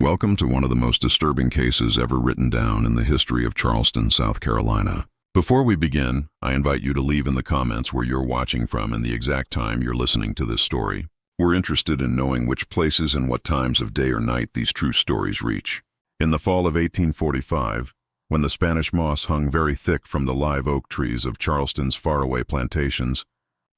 Welcome to one of the most disturbing cases ever written down in the history of Charleston, South Carolina. Before we begin, I invite you to leave in the comments where you're watching from and the exact time you're listening to this story. We're interested in knowing which places and what times of day or night these true stories reach. In the fall of 1845, when the Spanish moss hung very thick from the live oak trees of Charleston's faraway plantations,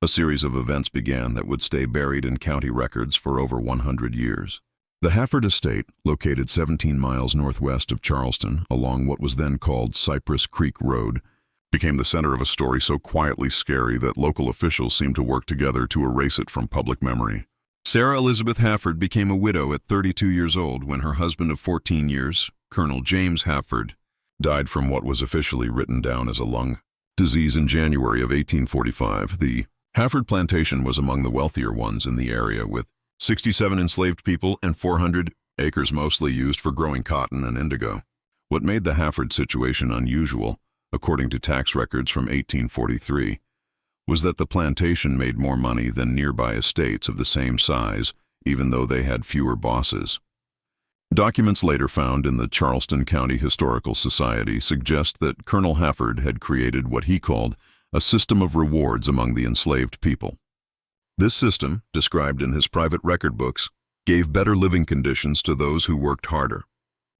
a series of events began that would stay buried in county records for over 100 years. The Hafford Estate, located 17 miles northwest of Charleston along what was then called Cypress Creek Road, became the center of a story so quietly scary that local officials seemed to work together to erase it from public memory. Sarah Elizabeth Hafford became a widow at 32 years old when her husband of 14 years, Colonel James Hafford, died from what was officially written down as a lung disease in January of 1845. The Hafford Plantation was among the wealthier ones in the area, with 67 enslaved people and 400 acres mostly used for growing cotton and indigo. What made the Hafford situation unusual, according to tax records from 1843, was that the plantation made more money than nearby estates of the same size, even though they had fewer bosses. Documents later found in the Charleston County Historical Society suggest that Colonel Hafford had created what he called a system of rewards among the enslaved people. This system, described in his private record books, gave better living conditions to those who worked harder.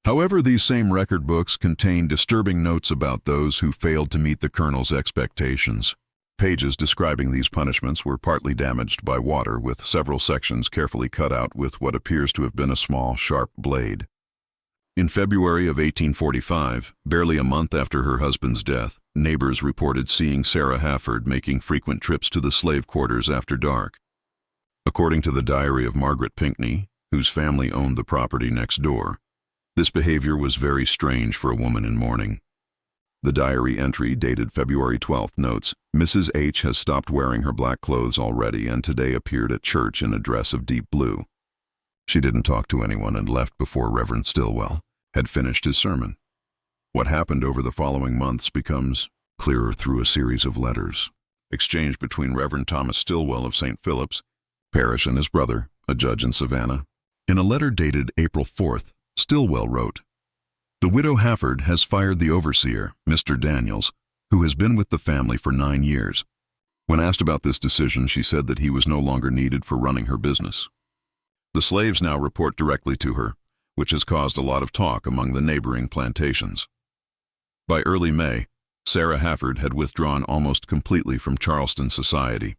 However, these same record books contain disturbing notes about those who failed to meet the colonel's expectations. Pages describing these punishments were partly damaged by water, with several sections carefully cut out with what appears to have been a small, sharp blade. In February of 1845, barely a month after her husband's death, neighbors reported seeing Sarah Hafford making frequent trips to the slave quarters after dark. According to the diary of Margaret Pinckney, whose family owned the property next door, this behavior was very strange for a woman in mourning. The diary entry, dated February 12th, notes, "Mrs. H. has stopped wearing her black clothes already and today appeared at church in a dress of deep blue. She didn't talk to anyone and left before Reverend Stillwell had finished his sermon." What happened over the following months becomes clearer through a series of letters exchanged between Reverend Thomas Stillwell of St. Philip's Parish and his brother, a judge in Savannah. In a letter dated April 4th, Stillwell wrote, "The widow Hafford has fired the overseer, Mr. Daniels, who has been with the family for 9 years. When asked about this decision, she said that he was no longer needed for running her business. The slaves now report directly to her, which has caused a lot of talk among the neighboring plantations." By early May, Sarah Hafford had withdrawn almost completely from Charleston society.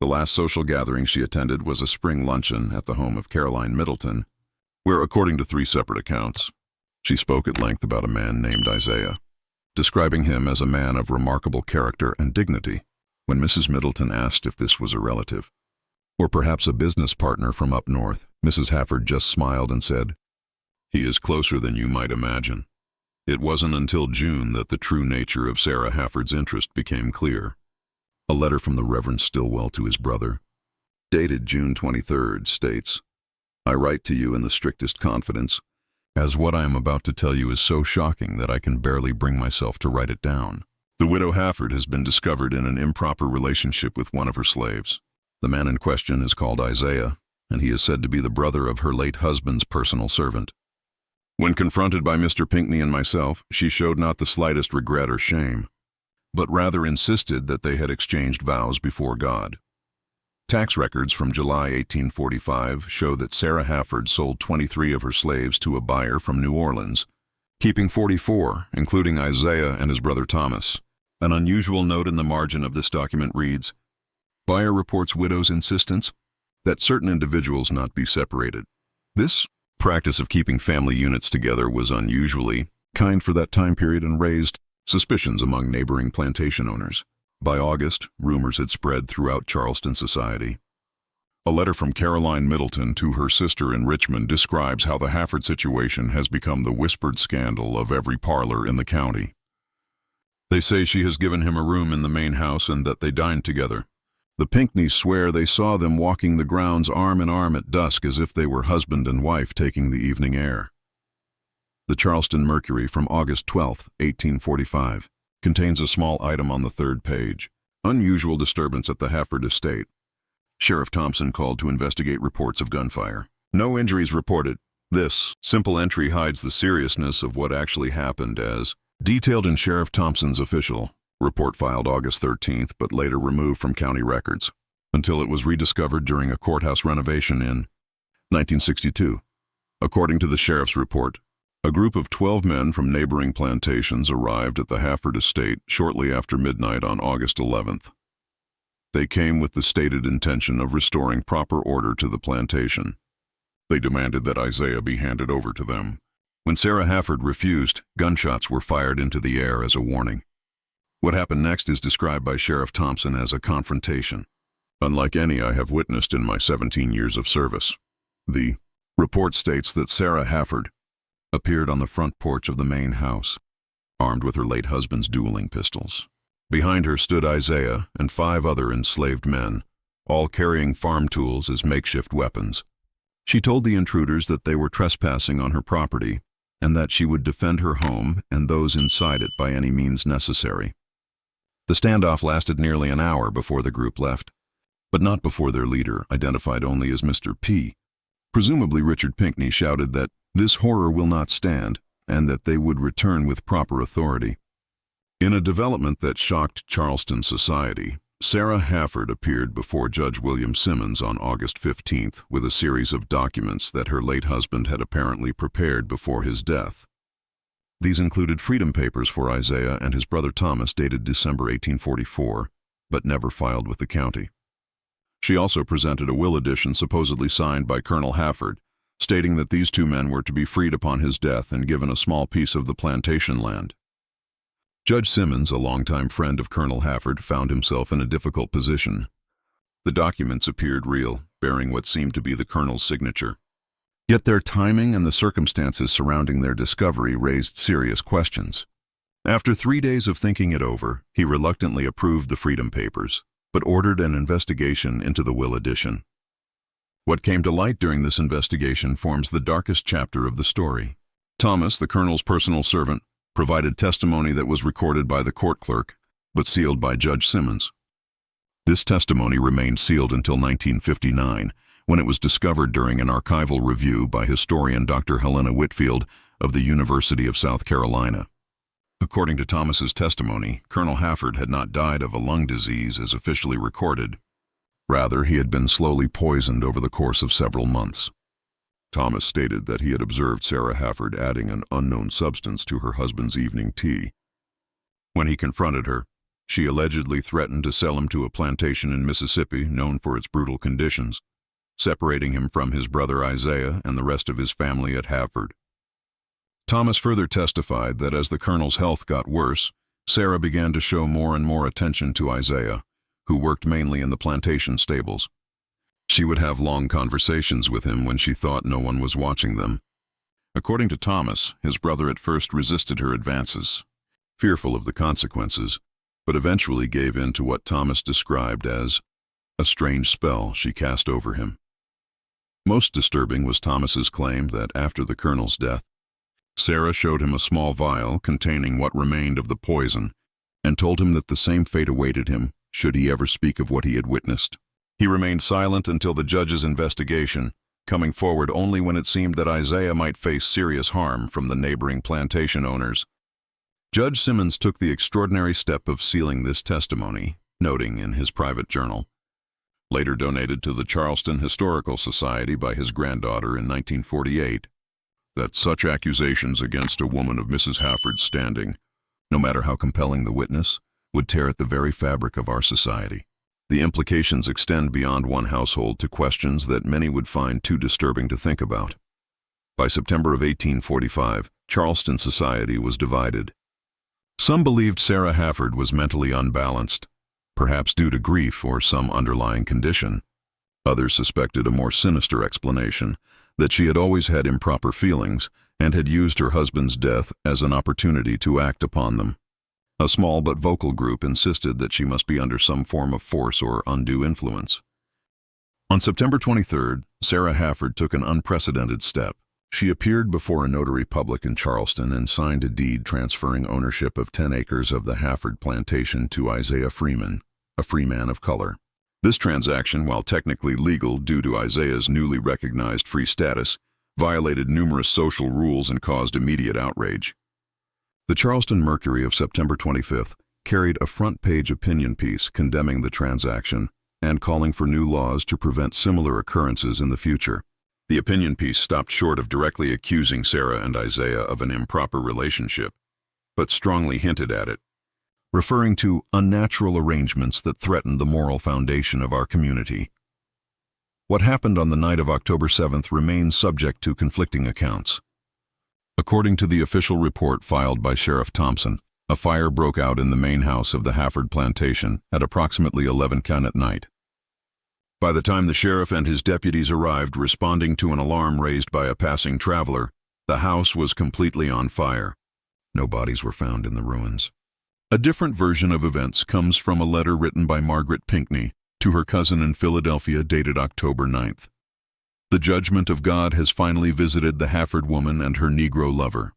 The last social gathering she attended was a spring luncheon at the home of Caroline Middleton, where, according to 3 separate accounts, she spoke at length about a man named Isaiah, describing him as a man of remarkable character and dignity. When Mrs. Middleton asked if this was a relative, or perhaps a business partner from up north, Mrs. Hafford just smiled and said, "He is closer than you might imagine." It wasn't until June that the true nature of Sarah Hafford's interest became clear. A letter from the Reverend Stillwell to his brother, dated June 23rd, states, "I write to you in the strictest confidence, as what I am about to tell you is so shocking that I can barely bring myself to write it down. The widow Hafford has been discovered in an improper relationship with one of her slaves. The man in question is called Isaiah, and he is said to be the brother of her late husband's personal servant. When confronted by Mr. Pinckney and myself, she showed not the slightest regret or shame, but rather insisted that they had exchanged vows before God." Tax records from July 1845 show that Sarah Hafford sold 23 of her slaves to a buyer from New Orleans, keeping 44, including Isaiah and his brother Thomas. An unusual note in the margin of this document reads, "Buyer reports widow's insistence that certain individuals not be separated." This practice of keeping family units together was unusually kind for that time period and raised suspicions among neighboring plantation owners. By August, rumors had spread throughout Charleston society. A letter from Caroline Middleton to her sister in Richmond describes how the Hafford situation has become the whispered scandal of every parlor in the county. They say she has given him a room in the main house and that they dined together. The Pinckneys swear they saw them walking the grounds arm in arm at dusk as if they were husband and wife taking the evening air. The Charleston Mercury from August 12, 1845, contains a small item on the 3rd page. Unusual disturbance at the Hafford estate. Sheriff Thompson called to investigate reports of gunfire. No injuries reported. This simple entry hides the seriousness of what actually happened as detailed in Sheriff Thompson's official report filed August 13th, but later removed from county records, until it was rediscovered during a courthouse renovation in 1962. According to the sheriff's report, a group of 12 men from neighboring plantations arrived at the Hafford estate shortly after midnight on August 11th. They came with the stated intention of restoring proper order to the plantation. They demanded that Isaiah be handed over to them. When Sarah Hafford refused, gunshots were fired into the air as a warning. What happened next is described by Sheriff Thompson as a confrontation, unlike any I have witnessed in my 17 years of service. The report states that Sarah Hafford appeared on the front porch of the main house, armed with her late husband's dueling pistols. Behind her stood Isaiah and 5 other enslaved men, all carrying farm tools as makeshift weapons. She told the intruders that they were trespassing on her property and that she would defend her home and those inside it by any means necessary. The standoff lasted nearly an hour before the group left, but not before their leader, identified only as Mr. P., presumably Richard Pinckney, shouted that this horror will not stand and that they would return with proper authority. In a development that shocked Charleston society, Sarah Hafford appeared before Judge William Simmons on August 15th with a series of documents that her late husband had apparently prepared before his death. These included freedom papers for Isaiah and his brother Thomas dated December 1844, but never filed with the county. She also presented a will edition supposedly signed by Colonel Hafford, stating that these 2 men were to be freed upon his death and given a small piece of the plantation land. Judge Simmons, a longtime friend of Colonel Hafford, found himself in a difficult position. The documents appeared real, bearing what seemed to be the colonel's signature. Yet their timing and the circumstances surrounding their discovery raised serious questions. After 3 days of thinking it over, he reluctantly approved the freedom papers, but ordered an investigation into the will edition. What came to light during this investigation forms the darkest chapter of the story. Thomas, the colonel's personal servant, provided testimony that was recorded by the court clerk, but sealed by Judge Simmons. This testimony remained sealed until 1959, when it was discovered during an archival review by historian Dr. Helena Whitfield of the University of South Carolina. According to Thomas's testimony, Colonel Hafford had not died of a lung disease as officially recorded. Rather, he had been slowly poisoned over the course of several months. Thomas stated that he had observed Sarah Hafford adding an unknown substance to her husband's evening tea. When he confronted her, she allegedly threatened to sell him to a plantation in Mississippi known for its brutal conditions, separating him from his brother Isaiah and the rest of his family at Hafford. Thomas further testified that as the colonel's health got worse, Sarah began to show more and more attention to Isaiah, who worked mainly in the plantation stables. She would have long conversations with him when she thought no one was watching them. According to Thomas, his brother at first resisted her advances, fearful of the consequences, but eventually gave in to what Thomas described as a strange spell she cast over him. Most disturbing was Thomas's claim that after the colonel's death, Sarah showed him a small vial containing what remained of the poison and told him that the same fate awaited him should he ever speak of what he had witnessed. He remained silent until the judge's investigation, coming forward only when it seemed that Isaiah might face serious harm from the neighboring plantation owners. Judge Simmons took the extraordinary step of sealing this testimony, noting in his private journal, later donated to the Charleston Historical Society by his granddaughter in 1948, that such accusations against a woman of Mrs. Hafford's standing, no matter how compelling the witness, would tear at the very fabric of our society. The implications extend beyond one household to questions that many would find too disturbing to think about. By September of 1845, Charleston society was divided. Some believed Sarah Hafford was mentally unbalanced, perhaps due to grief or some underlying condition. Others suspected a more sinister explanation, that she had always had improper feelings and had used her husband's death as an opportunity to act upon them. A small but vocal group insisted that she must be under some form of force or undue influence. On September 23rd, Sarah Hafford took an unprecedented step. She appeared before a notary public in Charleston and signed a deed transferring ownership of 10 acres of the Hafford plantation to Isaiah Freeman, a free man of color. This transaction, while technically legal due to Isaiah's newly recognized free status, violated numerous social rules and caused immediate outrage. The Charleston Mercury of September 25th carried a front-page opinion piece condemning the transaction and calling for new laws to prevent similar occurrences in the future. The opinion piece stopped short of directly accusing Sarah and Isaiah of an improper relationship, but strongly hinted at it, referring to unnatural arrangements that threatened the moral foundation of our community. What happened on the night of October 7th remains subject to conflicting accounts. According to the official report filed by Sheriff Thompson, a fire broke out in the main house of the Hafford Plantation at approximately 11 p.m. at night. By the time the sheriff and his deputies arrived responding to an alarm raised by a passing traveler, the house was completely on fire. No bodies were found in the ruins. A different version of events comes from a letter written by Margaret Pinckney to her cousin in Philadelphia dated October 9th. The judgment of God has finally visited the Hafford woman and her Negro lover.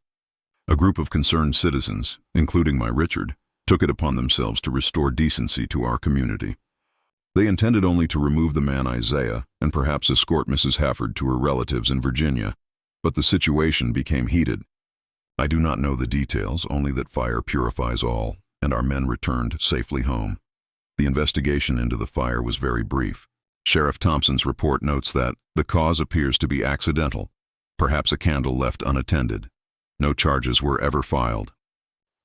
A group of concerned citizens, including my Richard, took it upon themselves to restore decency to our community. They intended only to remove the man Isaiah and perhaps escort Mrs. Hafford to her relatives in Virginia, but the situation became heated. I do not know the details, only that fire purifies all, and our men returned safely home. The investigation into the fire was very brief. Sheriff Thompson's report notes that the cause appears to be accidental, perhaps a candle left unattended. No charges were ever filed.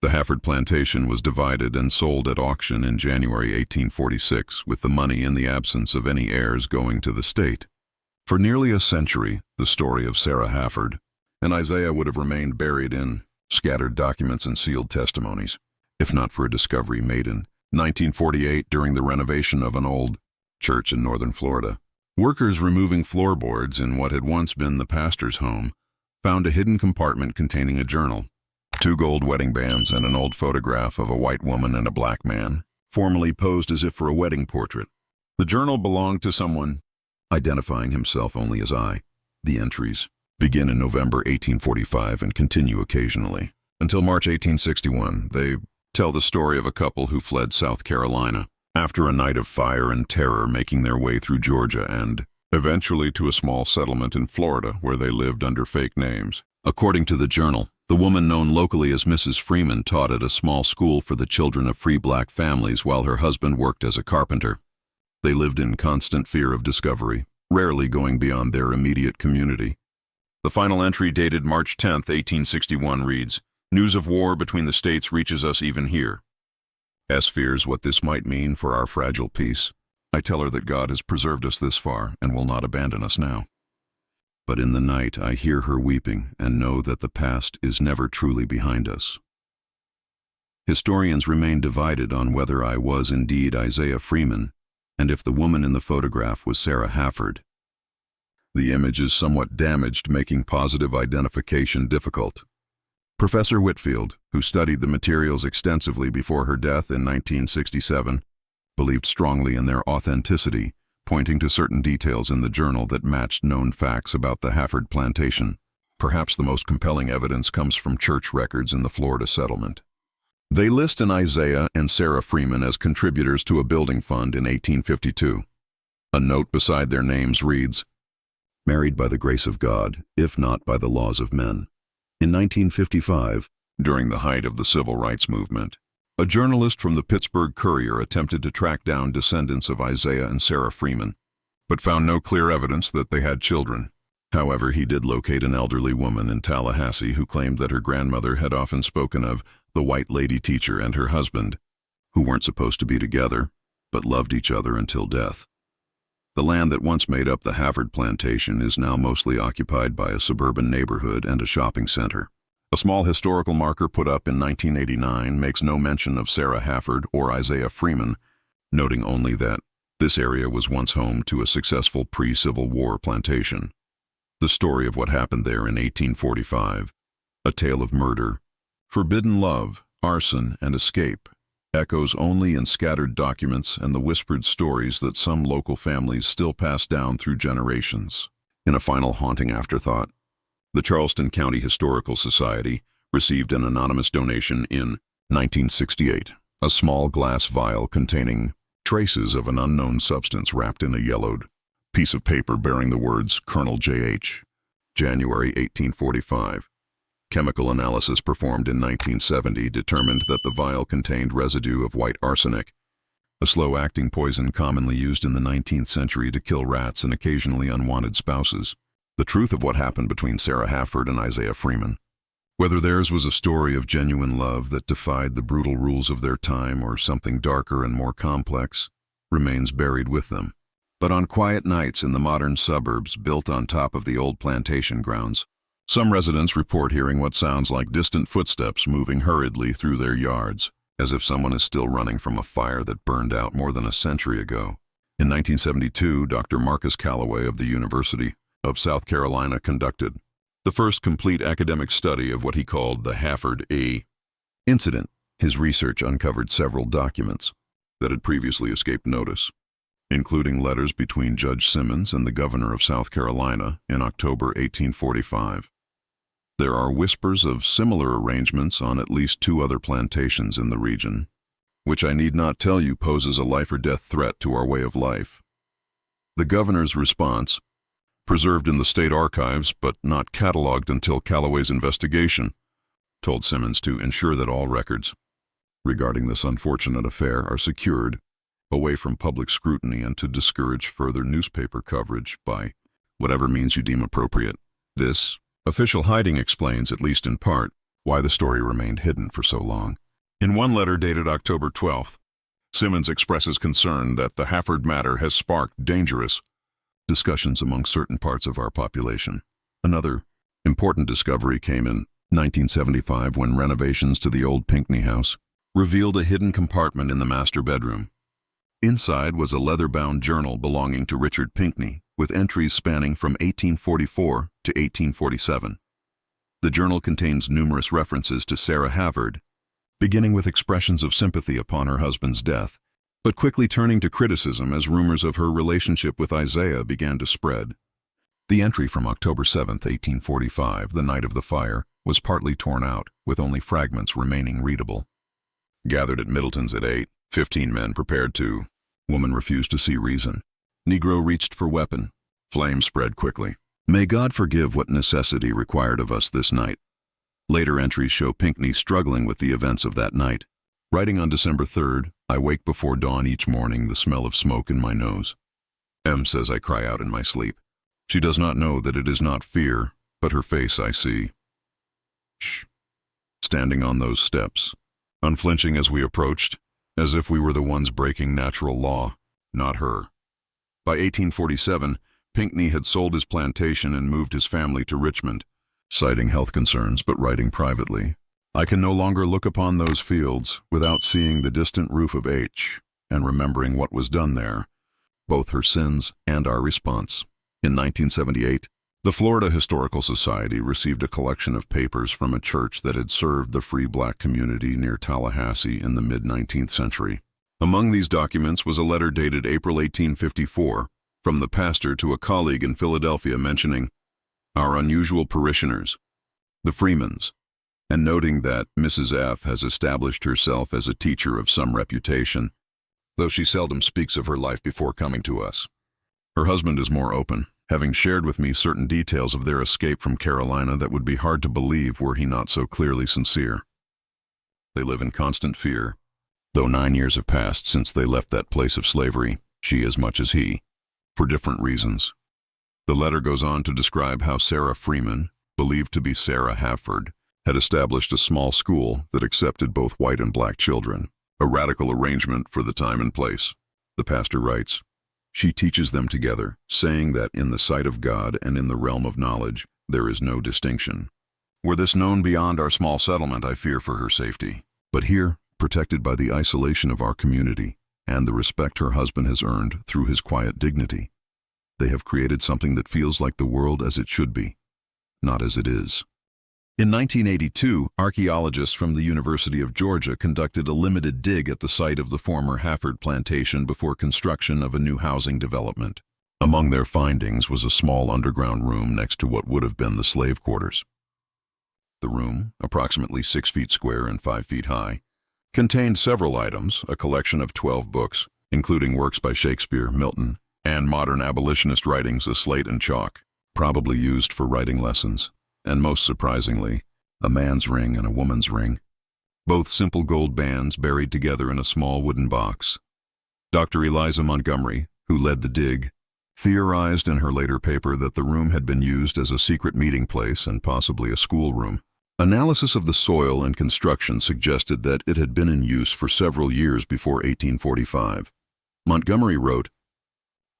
The Hafford Plantation was divided and sold at auction in January 1846, with the money in the absence of any heirs going to the state. For nearly a century, the story of Sarah Hafford and Isaiah would have remained buried in scattered documents and sealed testimonies, if not for a discovery made in 1948 during the renovation of an old church in northern Florida. Workers removing floorboards in what had once been the pastor's home found a hidden compartment containing a journal, 2 gold wedding bands, and an old photograph of a white woman and a black man, formally posed as if for a wedding portrait. The journal belonged to someone identifying himself only as I. The entries begin in November 1845 and continue occasionally. Until March 1861, they tell the story of a couple who fled South Carolina after a night of fire and terror, making their way through Georgia and eventually to a small settlement in Florida where they lived under fake names. According to the journal, the woman known locally as Mrs. Freeman taught at a small school for the children of free black families while her husband worked as a carpenter. They lived in constant fear of discovery, rarely going beyond their immediate community. The final entry dated March 10, 1861 reads, "News of war between the states reaches us even here. S fears what this might mean for our fragile peace. I tell her that God has preserved us this far and will not abandon us now. But in the night I hear her weeping and know that the past is never truly behind us." Historians remain divided on whether I was indeed Isaiah Freeman and if the woman in the photograph was Sarah Hafford. The image is somewhat damaged, making positive identification difficult. Professor Whitfield, who studied the materials extensively before her death in 1967, believed strongly in their authenticity, pointing to certain details in the journal that matched known facts about the Hafford Plantation. Perhaps the most compelling evidence comes from church records in the Florida settlement. They list an Isaiah and Sarah Freeman as contributors to a building fund in 1852. A note beside their names reads, "Married by the grace of God, if not by the laws of men." In 1955, during the height of the civil rights movement, a journalist from the Pittsburgh Courier attempted to track down descendants of Isaiah and Sarah Freeman, but found no clear evidence that they had children. However, he did locate an elderly woman in Tallahassee who claimed that her grandmother had often spoken of the white lady teacher and her husband, who weren't supposed to be together, but loved each other until death. The land that once made up the Hafford Plantation is now mostly occupied by a suburban neighborhood and a shopping center. A small historical marker put up in 1989 makes no mention of Sarah Hafford or Isaiah Freeman, noting only that this area was once home to a successful pre-Civil War plantation. The story of what happened there in 1845, a tale of murder, forbidden love, arson, and escape, echoes only in scattered documents and the whispered stories that some local families still pass down through generations. In a final haunting afterthought, the Charleston County Historical Society received an anonymous donation in 1968, a small glass vial containing traces of an unknown substance wrapped in a yellowed piece of paper bearing the words Colonel J.H. January 1845. Chemical analysis performed in 1970 determined that the vial contained residue of white arsenic, a slow-acting poison commonly used in the 19th century to kill rats and occasionally unwanted spouses. The truth of what happened between Sarah Hafford and Isaiah Freeman. Whether theirs was a story of genuine love that defied the brutal rules of their time or something darker and more complex, remains buried with them. But on quiet nights in the modern suburbs built on top of the old plantation grounds, some residents report hearing what sounds like distant footsteps moving hurriedly through their yards, as if someone is still running from a fire that burned out more than a century ago. In 1972, Dr. Marcus Calloway of the University of South Carolina conducted the first complete academic study of what he called the Hafford A incident. His research uncovered several documents that had previously escaped notice, including letters between Judge Simmons and the governor of South Carolina in October 1845. There are whispers of similar arrangements on at least 2 other plantations in the region, which I need not tell you poses a life-or-death threat to our way of life. The governor's response, preserved in the state archives but not cataloged until Calloway's investigation, told Simmons to ensure that all records regarding this unfortunate affair are secured away from public scrutiny and to discourage further newspaper coverage by whatever means you deem appropriate. This official hiding explains, at least in part, why the story remained hidden for so long. In one letter dated October 12th, Simmons expresses concern that the Hafford matter has sparked dangerous discussions among certain parts of our population. Another important discovery came in 1975 when renovations to the old Pinckney house revealed a hidden compartment in the master bedroom. Inside was a leather-bound journal belonging to Richard Pinckney, with entries spanning from 1844 to 1847. The journal contains numerous references to Sarah Hafford, beginning with expressions of sympathy upon her husband's death, but quickly turning to criticism as rumors of her relationship with Isaiah began to spread. The entry from October 7, 1845, the night of the fire, was partly torn out, with only fragments remaining readable. Gathered at Middleton's at 8, 15 men prepared to. Woman refused to see reason. Negro reached for weapon. Flame spread quickly. May God forgive what necessity required of us this night. Later entries show Pinckney struggling with the events of that night. Writing on December 3rd, I wake before dawn each morning, the smell of smoke in my nose. M says I cry out in my sleep. She does not know that it is not fear, but her face I see. Shh. Standing on those steps, unflinching as we approached, as if we were the ones breaking natural law, not her. By 1847, Pinckney had sold his plantation and moved his family to Richmond, citing health concerns but writing privately. I can no longer look upon those fields without seeing the distant roof of H and remembering what was done there, both her sins and our response. In 1978, the Florida Historical Society received a collection of papers from a church that had served the free black community near Tallahassee in the mid-19th century. Among these documents was a letter dated April 1854 from the pastor to a colleague in Philadelphia mentioning our unusual parishioners, the Freemans, and noting that Mrs. F. has established herself as a teacher of some reputation, though she seldom speaks of her life before coming to us. Her husband is more open, having shared with me certain details of their escape from Carolina that would be hard to believe were he not so clearly sincere. They live in constant fear, though 9 years have passed since they left that place of slavery, she as much as he, for different reasons. The letter goes on to describe how Sarah Freeman, believed to be Sarah Hafford, had established a small school that accepted both white and black children, a radical arrangement for the time and place. The pastor writes, she teaches them together, saying that in the sight of God and in the realm of knowledge, there is no distinction. Were this known beyond our small settlement, I fear for her safety. But here, protected by the isolation of our community and the respect her husband has earned through his quiet dignity, they have created something that feels like the world as it should be, not as it is. In 1982, archaeologists from the University of Georgia conducted a limited dig at the site of the former Hafford plantation before construction of a new housing development. Among their findings was a small underground room next to what would have been the slave quarters. The room, approximately 6 feet square and 5 feet high, contained several items, a collection of 12 books, including works by Shakespeare, Milton, and modern abolitionist writings of slate and chalk. probably used for writing lessons, and most surprisingly, a man's ring and a woman's ring, both simple gold bands buried together in a small wooden box. Dr. Eliza Montgomery, who led the dig, theorized in her later paper that the room had been used as a secret meeting place and possibly a schoolroom. Analysis of the soil and construction suggested that it had been in use for several years before 1845. Montgomery wrote,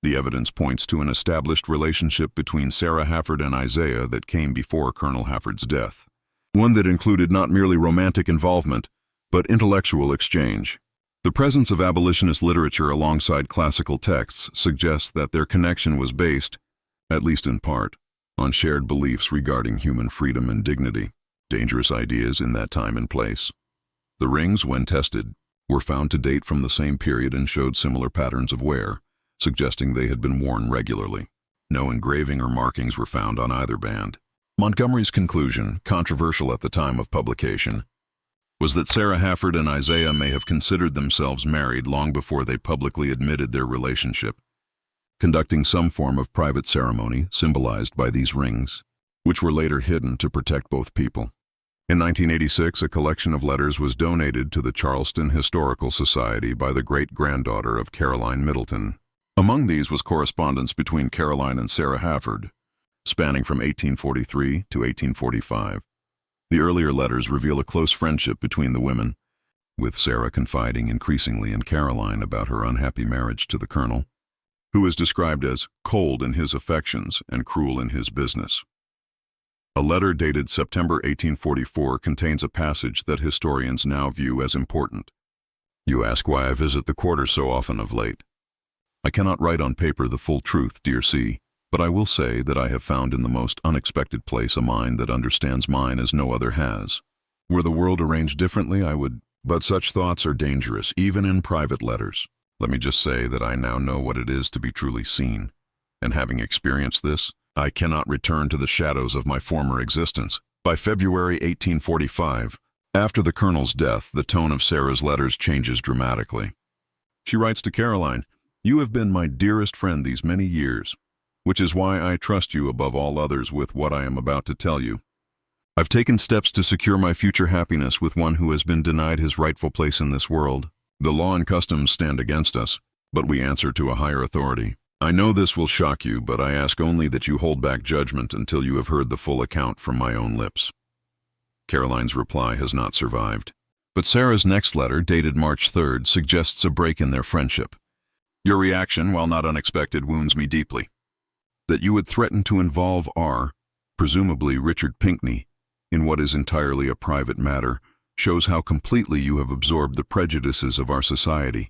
"The evidence points to an established relationship between Sarah Hafford and Isaiah that came before Colonel Hafford's death, one that included not merely romantic involvement, but intellectual exchange. The presence of abolitionist literature alongside classical texts suggests that their connection was based, at least in part, on shared beliefs regarding human freedom and dignity, dangerous ideas in that time and place. The rings, when tested, were found to date from the same period and showed similar patterns of wear, suggesting they had been worn regularly. No engraving or markings were found on either band." Montgomery's conclusion, controversial at the time of publication, was that Sarah Hafford and Isaiah may have considered themselves married long before they publicly admitted their relationship, conducting some form of private ceremony symbolized by these rings, which were later hidden to protect both people. In 1986, a collection of letters was donated to the Charleston Historical Society by the great-granddaughter of Caroline Middleton. Among these was correspondence between Caroline and Sarah Hafford, spanning from 1843 to 1845. The earlier letters reveal a close friendship between the women, with Sarah confiding increasingly in Caroline about her unhappy marriage to the colonel, who is described as cold in his affections and cruel in his business. A letter dated September 1844 contains a passage that historians now view as important. "You ask why I visit the quarter so often of late. I cannot write on paper the full truth, dear C., but I will say that I have found in the most unexpected place a mind that understands mine as no other has. Were the world arranged differently, I would... But such thoughts are dangerous, even in private letters. Let me just say that I now know what it is to be truly seen, and having experienced this, I cannot return to the shadows of my former existence." By February 1845, after the colonel's death, the tone of Sarah's letters changes dramatically. She writes to Caroline, "You have been my dearest friend these many years, which is why I trust you above all others with what I am about to tell you. I've taken steps to secure my future happiness with one who has been denied his rightful place in this world. The law and customs stand against us, but we answer to a higher authority. I know this will shock you, but I ask only that you hold back judgment until you have heard the full account from my own lips." Caroline's reply has not survived, but Sarah's next letter, dated March 3rd, suggests a break in their friendship. "Your reaction, while not unexpected, wounds me deeply. That you would threaten to involve R., presumably Richard Pinckney, in what is entirely a private matter, shows how completely you have absorbed the prejudices of our society.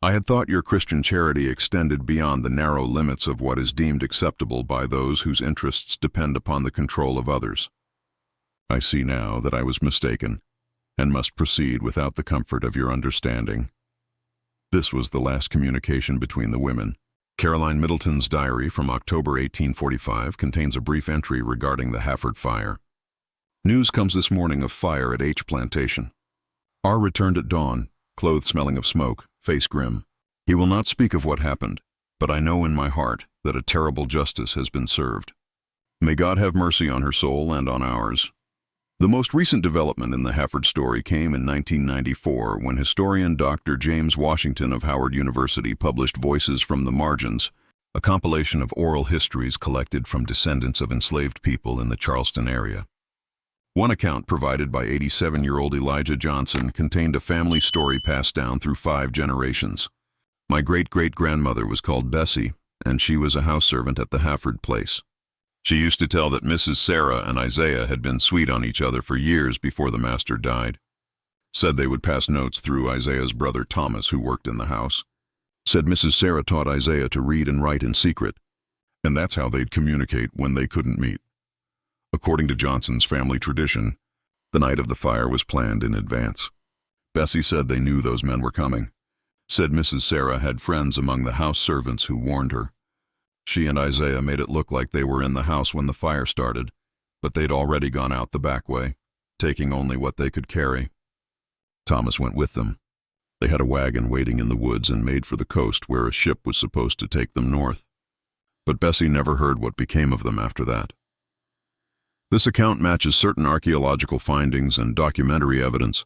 I had thought your Christian charity extended beyond the narrow limits of what is deemed acceptable by those whose interests depend upon the control of others. I see now that I was mistaken, and must proceed without the comfort of your understanding." This was the last communication between the women. Caroline Middleton's diary from October 1845 contains a brief entry regarding the Hafford fire. "News comes this morning of fire at H Plantation. R. returned at dawn, clothes smelling of smoke, face grim. He will not speak of what happened, but I know in my heart that a terrible justice has been served. May God have mercy on her soul and on ours." The most recent development in the Hafford story came in 1994 when historian Dr. James Washington of Howard University published Voices from the Margins, a compilation of oral histories collected from descendants of enslaved people in the Charleston area. One account provided by 87-year-old Elijah Johnson contained a family story passed down through 5 generations. "My great-great-grandmother was called Bessie, and she was a house servant at the Hafford place. She used to tell that Mrs. Sarah and Isaiah had been sweet on each other for years before the master died. Said they would pass notes through Isaiah's brother Thomas, who worked in the house. Said Mrs. Sarah taught Isaiah to read and write in secret, and that's how they'd communicate when they couldn't meet. According to Johnson's family tradition, the night of the fire was planned in advance. Bessie said they knew those men were coming. Said Mrs. Sarah had friends among the house servants who warned her. She and Isaiah made it look like they were in the house when the fire started, but they'd already gone out the back way, taking only what they could carry. Thomas went with them. They had a wagon waiting in the woods and made for the coast where a ship was supposed to take them north. but Bessie never heard what became of them after that. This account matches certain archaeological findings and documentary evidence,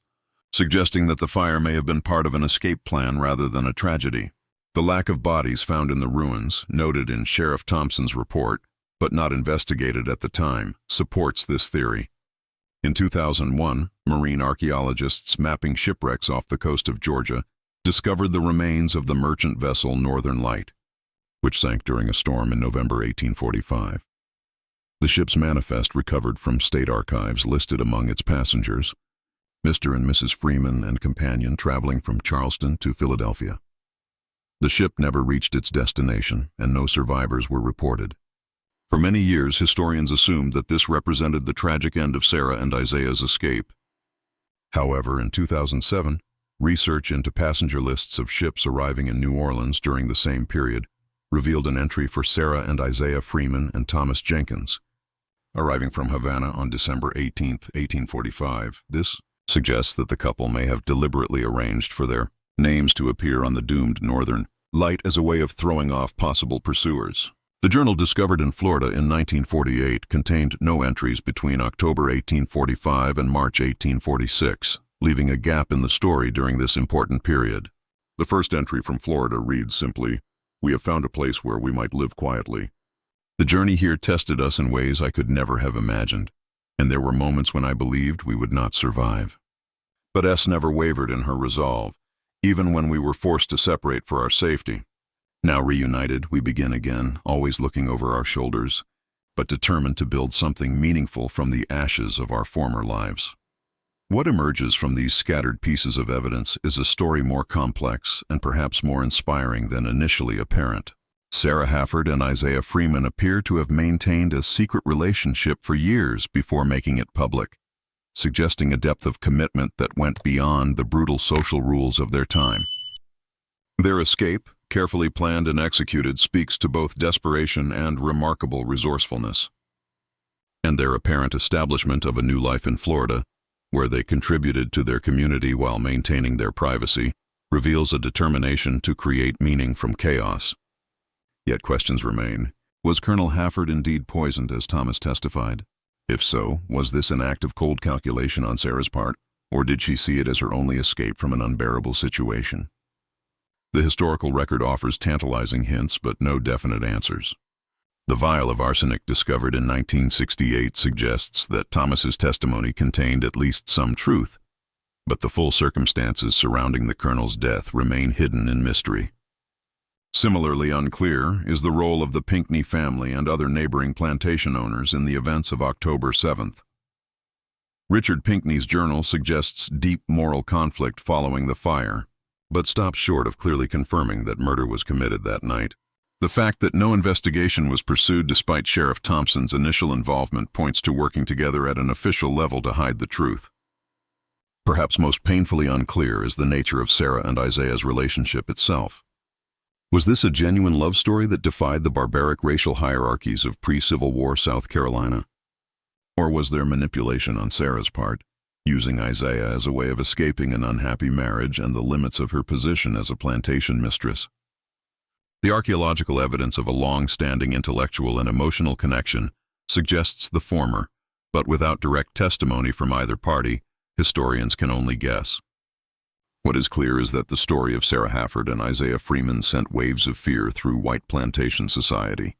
suggesting that the fire may have been part of an escape plan rather than a tragedy. The lack of bodies found in the ruins, noted in Sheriff Thompson's report, but not investigated at the time, supports this theory. In 2001, marine archaeologists mapping shipwrecks off the coast of Georgia discovered the remains of the merchant vessel Northern Light, which sank during a storm in November 1845. The ship's manifest recovered from state archives listed among its passengers, Mr. and Mrs. Freeman and companion traveling from Charleston to Philadelphia. The ship never reached its destination, and no survivors were reported. For many years, historians assumed that this represented the tragic end of Sarah and Isaiah's escape. However, in 2007, research into passenger lists of ships arriving in New Orleans during the same period revealed an entry for Sarah and Isaiah Freeman and Thomas Jenkins, arriving from Havana on December 18, 1845. This suggests that the couple may have deliberately arranged for their names to appear on the doomed Northern Light as a way of throwing off possible pursuers. The journal discovered in Florida in 1948 contained no entries between October 1845 and March 1846, leaving a gap in the story during this important period. The first entry from Florida reads simply, "We have found a place where we might live quietly." The journey here tested us in ways I could never have imagined, and there were moments when I believed we would not survive. But S never wavered in her resolve, even when we were forced to separate for our safety. Now reunited, we begin again, always looking over our shoulders, but determined to build something meaningful from the ashes of our former lives. What emerges from these scattered pieces of evidence is a story more complex and perhaps more inspiring than initially apparent. Sarah Hafford and Isaiah Freeman appear to have maintained a secret relationship for years before making it public, suggesting a depth of commitment that went beyond the brutal social rules of their time. Their escape, carefully planned and executed, speaks to both desperation and remarkable resourcefulness. And their apparent establishment of a new life in Florida, where they contributed to their community while maintaining their privacy, reveals a determination to create meaning from chaos. Yet questions remain. Was Colonel Hafford indeed poisoned, as Thomas testified? If so, was this an act of cold calculation on Sarah's part, or did she see it as her only escape from an unbearable situation? The historical record offers tantalizing hints, but no definite answers. The vial of arsenic discovered in 1968 suggests that Thomas's testimony contained at least some truth, but the full circumstances surrounding the colonel's death remain hidden in mystery. Similarly unclear is the role of the Pinckney family and other neighboring plantation owners in the events of October 7th. Richard Pinckney's journal suggests deep moral conflict following the fire, but stops short of clearly confirming that murder was committed that night. The fact that no investigation was pursued despite Sheriff Thompson's initial involvement points to working together at an official level to hide the truth. Perhaps most painfully unclear is the nature of Sarah and Isaiah's relationship itself. Was this a genuine love story that defied the barbaric racial hierarchies of pre-Civil War South Carolina? Or was there manipulation on Sarah's part, using Isaiah as a way of escaping an unhappy marriage and the limits of her position as a plantation mistress? The archaeological evidence of a long-standing intellectual and emotional connection suggests the former, but without direct testimony from either party, historians can only guess. What is clear is that the story of Sarah Hafford and Isaiah Freeman sent waves of fear through white plantation society.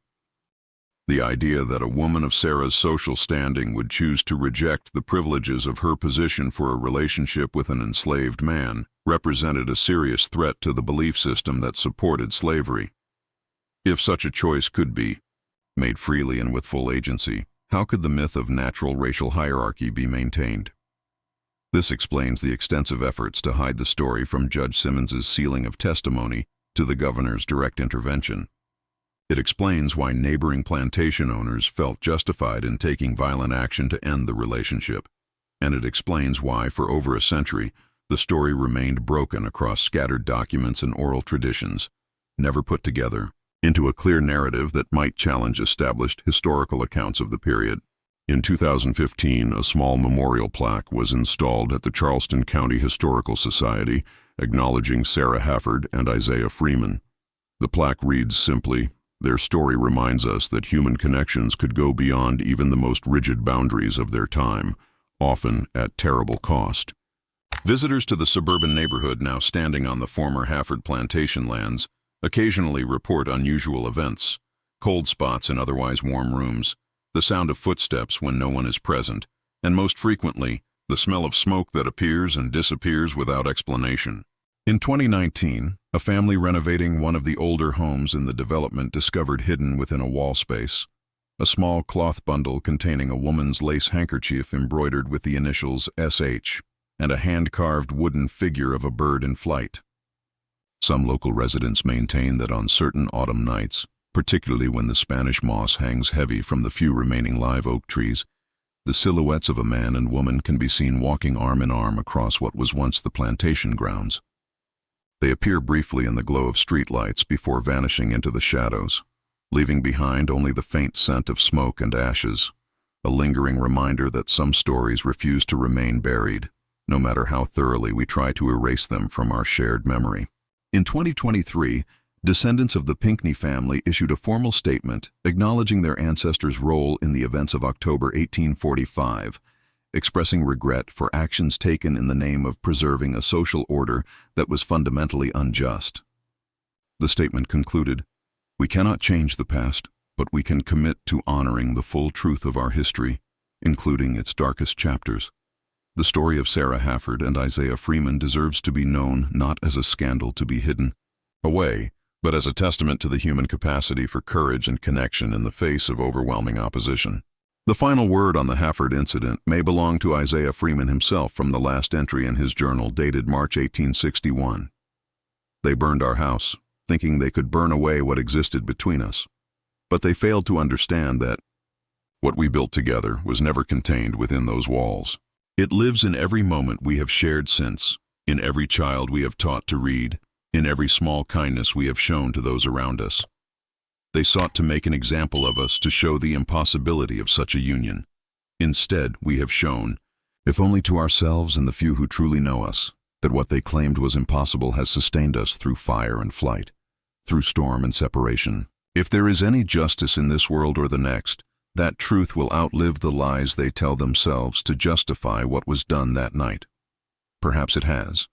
The idea that a woman of Sarah's social standing would choose to reject the privileges of her position for a relationship with an enslaved man represented a serious threat to the belief system that supported slavery. If such a choice could be made freely and with full agency, how could the myth of natural racial hierarchy be maintained? This explains the extensive efforts to hide the story from Judge Simmons's sealing of testimony to the governor's direct intervention. It explains why neighboring plantation owners felt justified in taking violent action to end the relationship. And it explains why, for over a century, the story remained broken across scattered documents and oral traditions, never put together into a clear narrative that might challenge established historical accounts of the period. In 2015, a small memorial plaque was installed at the Charleston County Historical Society, acknowledging Sarah Hafford and Isaiah Freeman. The plaque reads simply, Their story reminds us that human connections could go beyond even the most rigid boundaries of their time, often at terrible cost. Visitors to the suburban neighborhood now standing on the former Hafford Plantation lands occasionally report unusual events, cold spots in otherwise warm rooms, the sound of footsteps when no one is present, and most frequently, the smell of smoke that appears and disappears without explanation. In 2019, a family renovating one of the older homes in the development discovered hidden within a wall space a small cloth bundle containing a woman's lace handkerchief embroidered with the initials SH and a hand-carved wooden figure of a bird in flight. Some local residents maintain that on certain autumn nights, particularly when the Spanish moss hangs heavy from the few remaining live oak trees, the silhouettes of a man and woman can be seen walking arm in arm across what was once the plantation grounds. They appear briefly in the glow of streetlights before vanishing into the shadows, leaving behind only the faint scent of smoke and ashes, a lingering reminder that some stories refuse to remain buried, no matter how thoroughly we try to erase them from our shared memory. In 2023, descendants of the Pinckney family issued a formal statement acknowledging their ancestors' role in the events of October 1845, expressing regret for actions taken in the name of preserving a social order that was fundamentally unjust. The statement concluded, "We cannot change the past, but we can commit to honoring the full truth of our history, including its darkest chapters." The story of Sarah Hafford and Isaiah Freeman deserves to be known not as a scandal to be hidden away, but as a testament to the human capacity for courage and connection in the face of overwhelming opposition. The final word on the Hafford incident may belong to Isaiah Freeman himself from the last entry in his journal dated March 1861. "They burned our house, thinking they could burn away what existed between us. But they failed to understand that what we built together was never contained within those walls. It lives in every moment we have shared since, in every child we have taught to read, in every small kindness we have shown to those around us. They sought to make an example of us to show the impossibility of such a union. Instead, we have shown, if only to ourselves and the few who truly know us, that what they claimed was impossible has sustained us through fire and flight, through storm and separation. If there is any justice in this world or the next, that truth will outlive the lies they tell themselves to justify what was done that night. Perhaps it has.